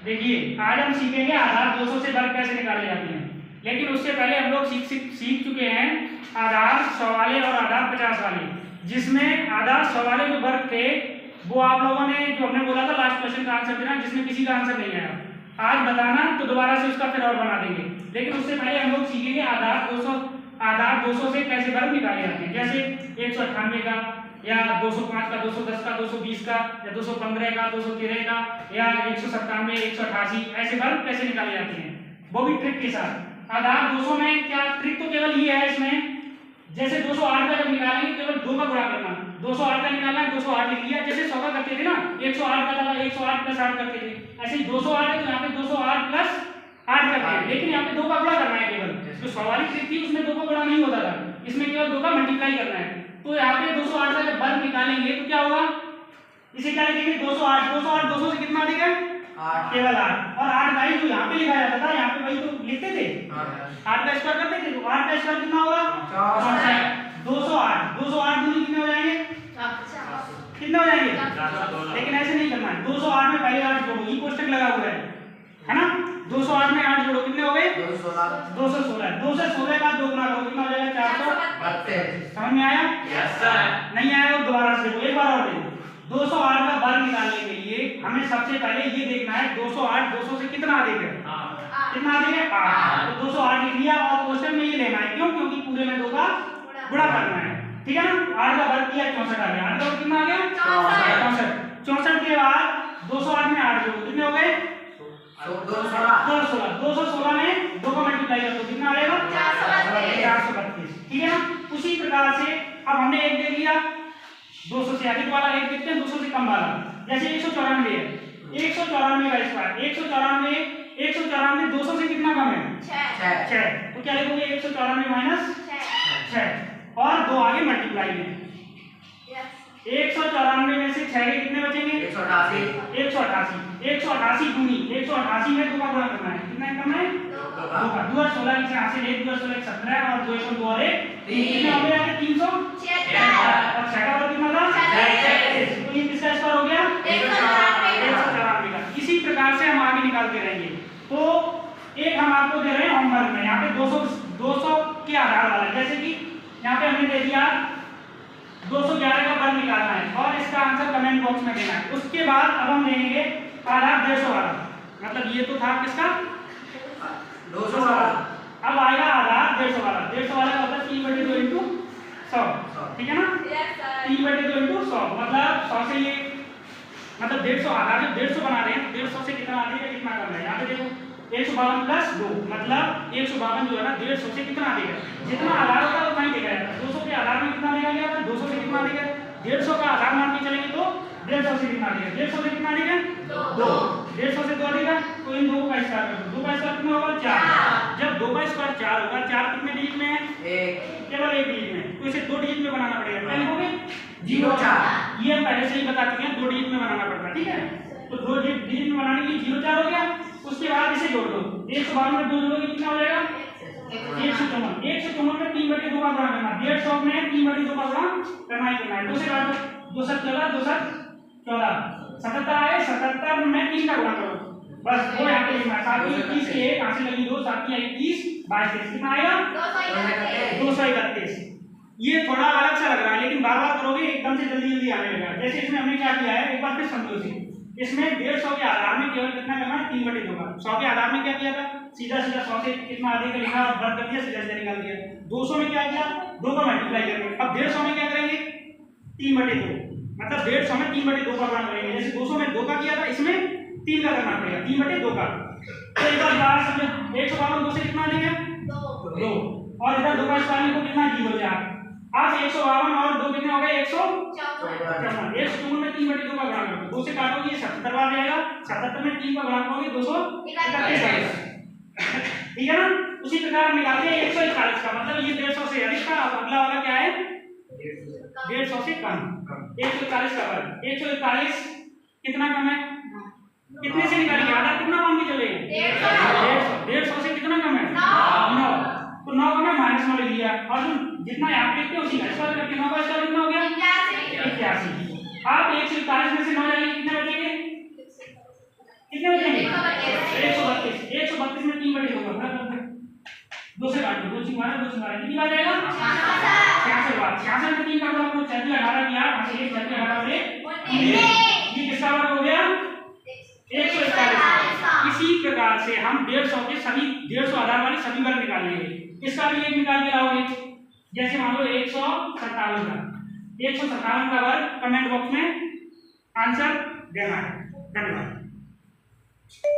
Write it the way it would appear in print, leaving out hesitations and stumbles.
देखिए आज हम सीखेंगे आधार 200 से वर्ग कैसे निकाले जाते हैं, लेकिन उससे पहले हम लोग सीख चुके हैं आधार 100 वाले और आधार 50 वाले, जिसमें आधार 100 वाले जो वर्ग थे वो आप लोगों ने जो हमने बोला था लास्ट क्वेश्चन का आंसर देना, जिसमें किसी का आंसर नहीं आया आज बताना, तो दोबारा से उसका फिर और बना देंगे। लेकिन उससे पहले हम लोग सीखेंगे आधार 200 से कैसे वर्ग निकाले जाते हैं, जैसे 198 का या 205 का, 210 का, 220 का या 215 का, 213 का या 197, 188 ऐसे वर्ग कैसे निकाले जाते हैं, वो भी ट्रिक के साथ। आधार 200 में क्या ट्रिक, तो केवल ये है इसमें, जैसे 208 का जब निकालेंगे केवल 2 का गुणा करना, 208 का निकालना है 208 लिख लिया, जैसे 100 का करते थे ना 108 का था 108 प्लस 8 करते थे, ऐसे ही 208 है तो यहाँ पे 208 प्लस 8 करते हैं, लेकिन यहाँ पे 2 का गुणा करना है केवल। जो 100 वाली ट्रिक थी उसमें 2 का गुणा नहीं होता था, इसमें केवल 2 का मल्टीप्लाई करना है। तो यहाँ पे 208 का जब वर्ग निकालेंगे तो क्या होगा, इसे क्या लिखेंगे 200 से कितना अधिक है 8, केवल 8, और 8 भाई जो यहाँ पे लिखा जाता था यहाँ पे वही तो लिखते थे 8 का स्क्वायर करते थे, तो 8 का स्क्वायर कितना होगा 208 दूनी कितने हो जाएंगे, कितने हो जाएंगे, लेकिन ऐसे नहीं करना है। 208 में पहले 8 जोड़ो, ये कोष्टक लगा हुआ है ना, 208 में 8 जोड़ो कितने हो गए 216, 2 से 16 का 2 गुना करो कितना हो जाएगा 432। समझ में आया? Yes sir. नहीं आया तो दोबारा से एक बार और देखो। 208 का वर्ग निकालने के लिए हमें सबसे पहले ये देखना है 208 200 से कितना अधिक है, कितना अधिक है 8, तो 208 लिख लिया और क्वेश्चन में ये लेना है, क्यों, क्योंकि पूरे में 2 का गुणा करना है, ठीक है ना। 8 का वर्ग किया 64 आ गया, 8 का वर्ग कितना आ गया 64 के बाद 208 में 8 जोड़ो कितने हो गए 216 में 2 का मल्टीप्लाई कर दो कितना आएगा 432, ठीक है ना। उसी प्रकार से अब हमने एक दे दिया 200 से अधिक वाला, एक देखते हैं 200 से कम वाला, जैसे 194 है 194 का स्क्वायर 194 200 से कितना कम है 6, तो क्या लिखोगे 194 माइनस 6 और 2 आगे मल्टीप्लाई में 194 में से 6 के कितने बचेंगे 188 दूनी 188 में 2 का गुणा करना है, कितना करना है 2 का, 2 और 16 की 6 से 1 2 और 16 17 और 2 2 और 1 कितने हो गया 376 और 6 का वर्ग कितना था 36, तो ये किसका स्क्वायर हो गया 194 का। इसी प्रकार से हम आगे निकालते रहेंगे। तो एक हम आपको दे रहे हैं होमवर्क में, यहाँ पे 200 के आधार वाला, जैसे कि यहाँ पे हमने दे दिया 211 का वर्ग निकालना है और इसका आंसर कमेंट बॉक्स में देना है। उसके बाद अब हम लेंगे आधार 150 वाला, मतलब ये तो था किसका 200 वाला, अब आएगा आधार 150 वाला। 150 वाला का होता है 3/2 इंटू 100, ठीक है ना 3/2 इंटू 100, मतलब 100 से ये मतलब 150 आधार जो 150 बना रहे हैं 150 से कितना अधिक है कितना कम है, यहाँ पे देखो 152 प्लस 2 मतलब 152 जो है ना 150 से कितना अधिक है, जितना आधार होता है उतना ही देखा जाता है। 200 के आधार में कितना देखा गया था 200 से कितना अधिक है, 150 का आधार मान के चलेंगे तो 150 से कितना अधिक है, 150 से कितना अधिक है 2, 150 से 2 अधिक है, तो इन 2 का स्क्वायर कर दो, 2 का स्क्वायर कितना होगा 4, जब 2 का स्क्वायर 4 होगा, 4 कितने डिजिट में है 1, केवल 1 डिजिट में, तो इसे 2 डिजिट में बनाना पड़ेगा, पहले हो गए 0 4, ये हम पहले से ही बता चुके हैं 2 डिजिट में बनाना पड़ता है, ठीक है। तो 2 डिजिट में बनाने के लिए 0 4 हो गया, उसके बाद इसे जोड़ दो 152 में 2 जोड़ोगे कितना हो जाएगा 154 में 3/2 का गुणा करना, 150 में 3/2 का गुणा करना ही करना है, 2 से काटो 2 7 14 77 आए, 77 में 3 का गुणा करो, बस वो यहाँ पे लिखना है। 7 21 के कहाँ से लगी 2 7 21 22 कितना आएगा 231। ये थोड़ा अलग सा लग रहा है, लेकिन बार बार करोगे एकदम से जल्दी आने लगेगा। जैसे इसमें हमने क्या किया है एक बार फिर समझो, इसमें 150 के आधार में केवल कितना करना है 3/2 का, 100 के आधार में क्या किया था सीधा 100 से कितना अधिक लिखा और वर्ग कर दिया, सीधा निकाल दिया। 200 में क्या किया 2 का मल्टीप्लाई करेंगे, अब 150 में क्या करेंगे 3/2, मतलब 150 में 3/2 का गुणा करेंगे, जैसे 200 में 2 का किया था इसमें 3 का करना पड़ेगा 3/2 का। तो एक बार समझो 152 2 से कितना अधिक है 2 और इधर 2 का स्क्वायर को कितना 0 4, आज 152 और 2 कितने हो गए 154, 154 में 3/2 का गुणा करो, 2 से काटोगे ये 77 आ जाएगा, 77 में 3 का गुणा करोगे 231 आएगा, ठीक है ना। उसी प्रकार हम निकालते हैं 141 का, मतलब ये 150 से अधिक का, अगला वाला क्या है 150 से कम, 141 का वर्ग, 141 कितना कम है, कितने से निकालेंगे आधा कितना मान के चले 150 से कितना कम है 9, तो 9 का मैं माइनस में लिख लिया और जितना यहाँ पे लिखते हैं उसी का स्क्वायर करके 9 का स्क्वायर कितना हो गया 81। अब 141 में से 9 जाएंगे कितने बचेंगे कितने बचेंगे 132 132 में 3 बटे होगा पूरा कर दो 2 से काट दो 2 6 12 2 से 12 कितनी बार आएगा 66 बार 66 में 3 काट दो आपको 4 18 की 8 8 4 18 बटे ये किसका वर्ग हो गया 141। इसी प्रकार से हम 150 के सभी 150 आधार वाले सभी वर्ग निकाल लेंगे। इसका भी एक निकाल के लाओगे जैसे मान लो 157 का वर्ग कमेंट बॉक्स में आंसर देना है। धन्यवाद।